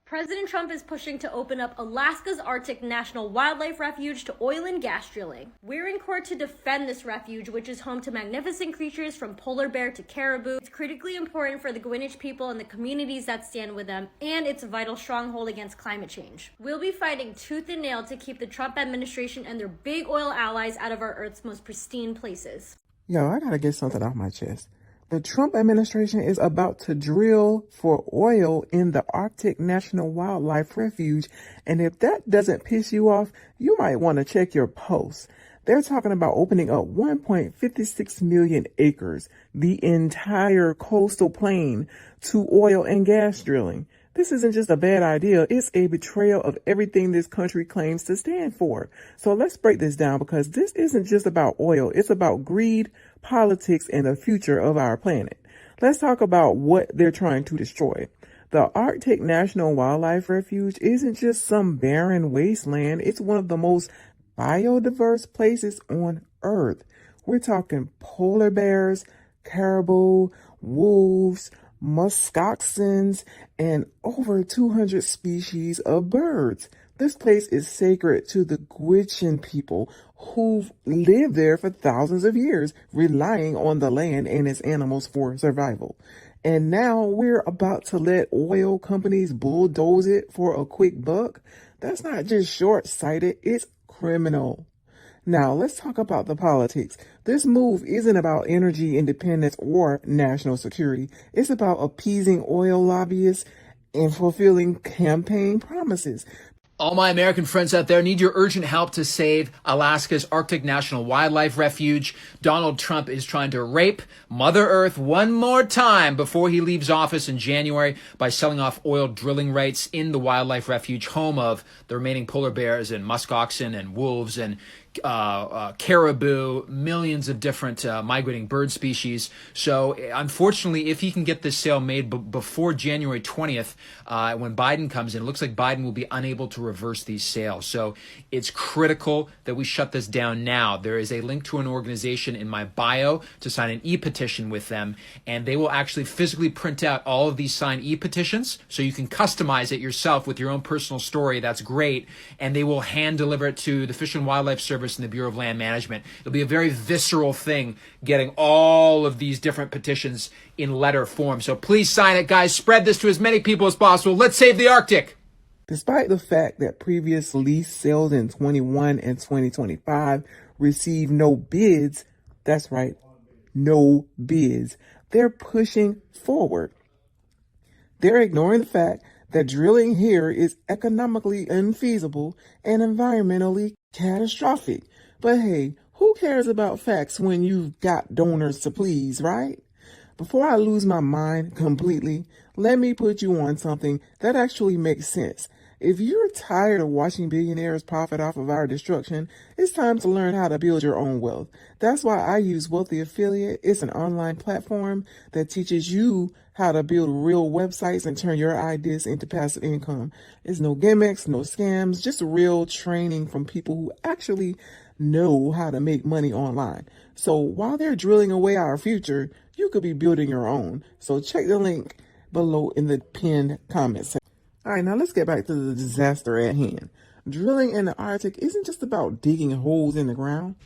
President Trump is pushing to open up Alaska's Arctic National Wildlife Refuge to oil and gas drilling. We're in court to defend this refuge, which is home to magnificent creatures from polar bear to caribou. It's critically important for the Gwich'in people and the communities that stand with them, and it's a vital stronghold against climate change. We'll be fighting tooth and nail to keep the Trump administration and their big oil allies out of our Earth's most pristine places. Yo, I gotta get something off my chest. The Trump administration is about to drill for oil in the Arctic National Wildlife Refuge. And if that doesn't piss you off, you might want to check your posts. They're talking about opening up 1.56 million acres, the entire coastal plain, to oil and gas drilling. This isn't just a bad idea. It's a betrayal of everything this country claims to stand for. So let's break this down, because this isn't just about oil. It's about greed, politics, and the future of our planet. Let's talk about what they're trying to destroy. The Arctic National Wildlife Refuge isn't just some barren wasteland. It's one of the most biodiverse places on Earth. We're talking polar bears, caribou, wolves, muskoxens, and over 200 species of birds. This place is sacred to the Gwich'in people who've lived there for thousands of years, relying on the land and its animals for survival. And now we're about to let oil companies bulldoze it for a quick buck. That's not just short-sighted, it's criminal. Now, let's talk about the politics. This move isn't about energy independence or national security. It's about appeasing oil lobbyists and fulfilling campaign promises. All my American friends out there need your urgent help to save Alaska's Arctic National Wildlife Refuge. Donald Trump is trying to rape Mother Earth one more time before he leaves office in January by selling off oil drilling rights in the wildlife refuge, home of the remaining polar bears and muskoxen and wolves and caribou, millions of different migrating bird species. So unfortunately, if he can get this sale made before January 20th, when Biden comes in, it looks like Biden will be unable to reverse these sales. So it's critical that we shut this down now. There is a link to an organization in my bio to sign an e-petition with them, and they will actually physically print out all of these signed e-petitions so you can customize it yourself with your own personal story. That's great. And they will hand deliver it to the Fish and Wildlife Service and the Bureau of Land Management. It'll be a very visceral thing getting all of these different petitions in letter form. So please sign it, guys. Spread this to as many people as possible. Let's save the Arctic. Despite the fact that previous lease sales in 21 and 2025 received no bids, that's right, no bids, they're pushing forward. They're ignoring the fact that drilling here is economically unfeasible and environmentally catastrophic. But hey, who cares about facts when you've got donors to please, right? Before I lose my mind completely, let me put you on something that actually makes sense. If you're tired of watching billionaires profit off of our destruction, it's time to learn how to build your own wealth. That's why I use Wealthy Affiliate. It's an online platform that teaches you how to build real websites and turn your ideas into passive income. There's no gimmicks, no scams, just real training from people who actually know how to make money online. So while they're drilling away our future, you could be building your own. So check the link below in the pinned comment section. All right, now let's get back to the disaster at hand. Drilling in the Arctic isn't just about digging holes in the ground.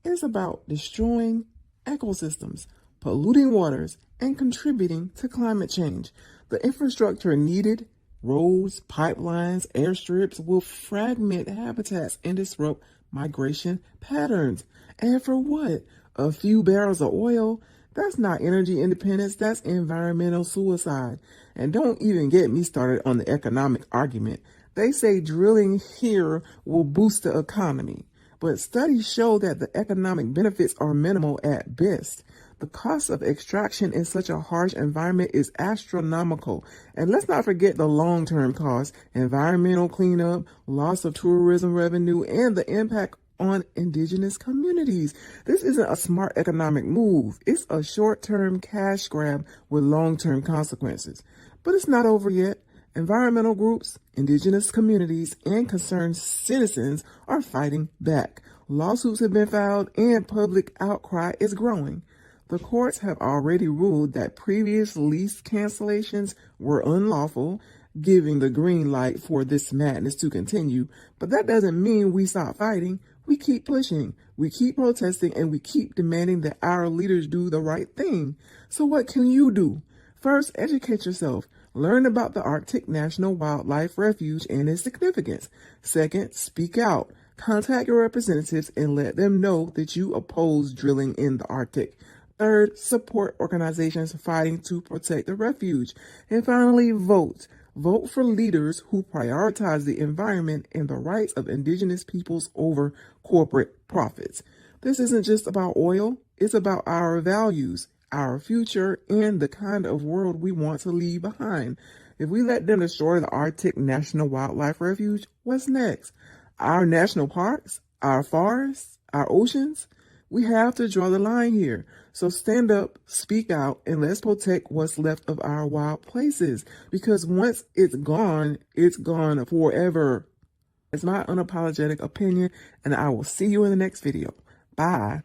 It's about destroying ecosystems, polluting waters, and contributing to climate change. The infrastructure needed, roads, pipelines, airstrips, will fragment habitats and disrupt migration patterns. And for what? A few barrels of oil? That's not energy independence, that's environmental suicide. And don't even get me started on the economic argument. They say drilling here will boost the economy, but studies show that the economic benefits are minimal at best. The cost of extraction in such a harsh environment is astronomical. And let's not forget the long-term costs, environmental cleanup, loss of tourism revenue, and the impact on indigenous communities. This isn't a smart economic move. It's a short-term cash grab with long-term consequences. But it's not over yet. Environmental groups, indigenous communities, and concerned citizens are fighting back. Lawsuits have been filed and public outcry is growing. The courts have already ruled that previous lease cancellations were unlawful. giving the green light for this madness to continue. But that doesn't mean we stop fighting. We keep pushing, we keep protesting, and we keep demanding that our leaders do the right thing. So what can you do? First, educate yourself. Learn about the Arctic National Wildlife Refuge and its significance. Second, speak out. Contact your representatives and let them know that you oppose drilling in the Arctic. Third, support organizations fighting to protect the refuge. And finally, vote. Vote for leaders who prioritize the environment and the rights of indigenous peoples over corporate profits. This isn't just about oil, it's about our values, our future, and the kind of world we want to leave behind. If we let them destroy the Arctic National Wildlife Refuge, what's next? Our national parks, our forests, our oceans? We have to draw the line here. So stand up, speak out, and let's protect what's left of our wild places. Because once it's gone forever. It's my unapologetic opinion, and I will see you in the next video. Bye.